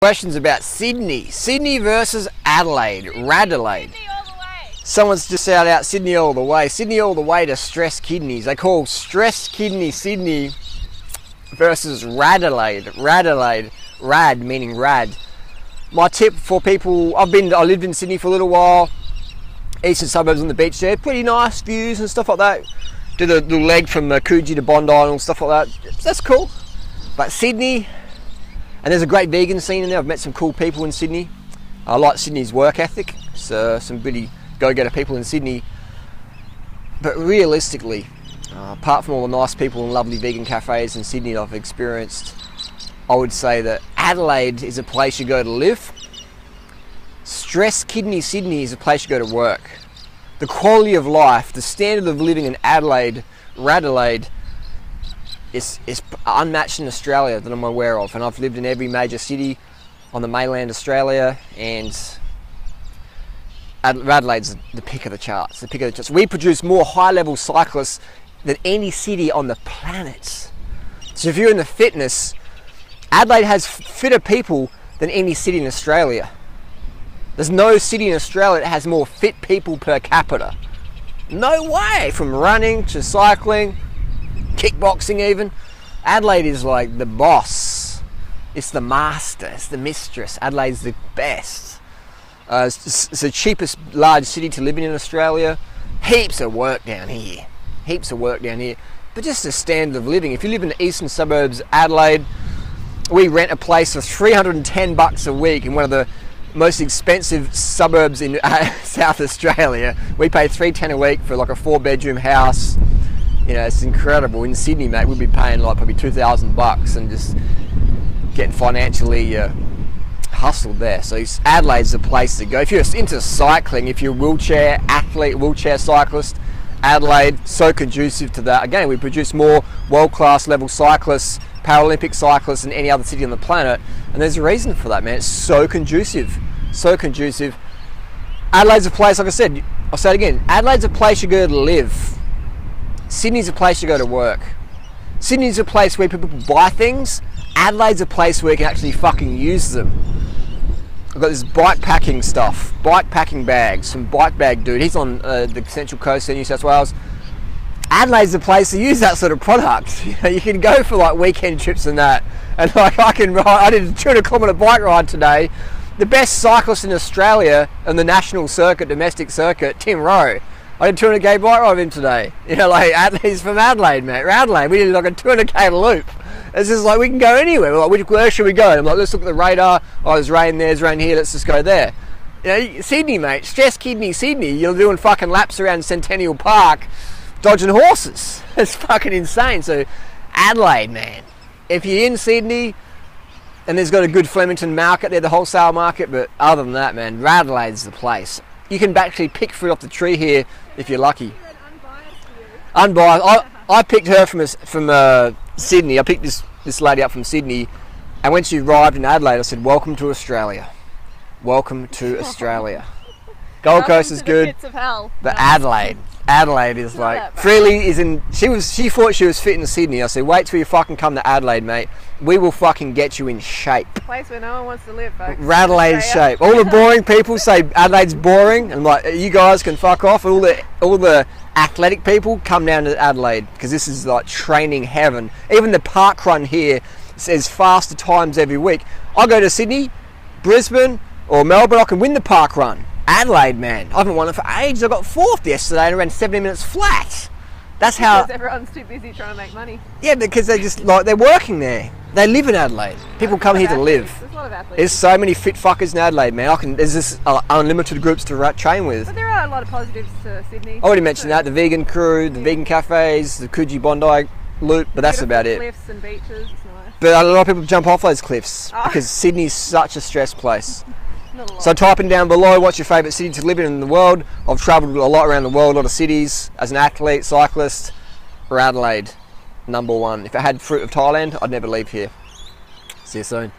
Questions about Sydney. Sydney versus Adelaide. Radelaide. Sydney all the way. Someone's just shouted out Sydney all the way. Sydney all the way to stress kidneys. They call stress kidney Sydney versus Radelaide. Radelaide. Rad meaning rad. My tip for people, I lived in Sydney for a little while. Eastern suburbs on the beach there. Pretty nice views and stuff like that. Do the leg from Coogee to Bondi and stuff like that. That's cool. But Sydney, and there's a great vegan scene in there. I've met some cool people in Sydney. I like Sydney's work ethic. So some really go-getter people in Sydney. But realistically, apart from all the nice people and lovely vegan cafes in Sydney I've experienced, I would say that Adelaide is a place you go to live. Stress kidney Sydney is a place you go to work. The quality of life, the standard of living in Adelaide, Radelaide, is unmatched in Australia that I'm aware of, and I've lived in every major city on the mainland Australia, and Radelaide's the pick of the charts. We produce more high-level cyclists than any city on the planet. So if you're in the fitness, Adelaide has fitter people than any city in Australia. There's no city in Australia that has more fit people per capita. No way! From running to cycling, kickboxing even. Adelaide is like the boss. It's the master. It's the mistress. Adelaide's the best. It's the cheapest large city to live in Australia. Heaps of work down here. Heaps of work down here. But just the standard of living. If you live in the eastern suburbs, Adelaide, we rent a place for $310 a week in one of the most expensive suburbs in South Australia. We pay $310 a week for like a 4-bedroom house. You know, it's incredible. In Sydney, mate, we'd be paying like probably $2,000 and just getting financially hustled there. So Adelaide's the place to go. If you're into cycling, if you're a wheelchair athlete, wheelchair cyclist, Adelaide, so conducive to that. Again, we produce more world-class level cyclists, Paralympic cyclists than any other city on the planet. And there's a reason for that, man. It's so conducive. So conducive. Adelaide's a place, like I said, I'll say it again, Adelaide's a place you go to live. Sydney's a place you go to work. Sydney's a place where people buy things. Adelaide's a place where you can actually fucking use them. I've got this bike packing stuff, bike packing bags from Bike Bag Dude. He's on the Central Coast in New South Wales. Adelaide's the place to use that sort of product. You know, you can go for like weekend trips and that. And like I did a 200-kilometre bike ride today. The best cyclist in Australia on the national circuit, domestic circuit, Tim Rowe. I did a 200k bike ride with him today. You know, like he's from Adelaide, mate. Adelaide, we did like a 200k loop. It's just like we can go anywhere. We're like, where should we go? And I'm like, let's look at the radar. Oh, there's rain there, there's rain here. Let's just go there. You know, Sydney, mate. Stress kidney Sydney. You're doing fucking laps around Centennial Park, dodging horses. It's fucking insane. So Adelaide, man. If you're in Sydney, and there's got a good Flemington market there, the wholesale market, but other than that, man, Radelaide's the place. You can actually pick fruit off the tree here if you're lucky. Unbiased. I picked her from Sydney. I picked this lady up from Sydney, and when she arrived in Adelaide, I said, "Welcome to Australia. Welcome to Australia." Gold Coast is good, Pits of hell. but Adelaide is like Freely is in. She thought she was fit in Sydney. I said, "Wait till you fucking come to Adelaide, mate. We will fucking get you in shape." Place where no one wants to live, folks. Radelaide's shape. All the boring people say Adelaide's boring, and like, you guys can fuck off. All the athletic people come down to Adelaide because this is like training heaven. Even the park run here says faster times every week. I go to Sydney, Brisbane, or Melbourne. I can win the park run. Adelaide, man, I haven't won it for ages. I got 4th yesterday and ran 70 minutes flat. That's how. Because everyone's too busy trying to make money. Yeah, because they're working there. They live in Adelaide. People come here to live. There's a lot of athletes. There's so many fit fuckers in Adelaide, man. There's this unlimited groups to train with. But there are a lot of positives to Sydney. I already mentioned that, the vegan crew, the vegan cafes, the Coogee Bondi loop, but that's about it. Cliffs and beaches, it's nice. But a lot of people jump off those cliffs because Sydney's such a stress place. So type in down below what's your favourite city to live in the world. I've travelled a lot around the world, a lot of cities as an athlete, cyclist. Adelaide, #1. If I had fruit of Thailand, I'd never leave here. See you soon.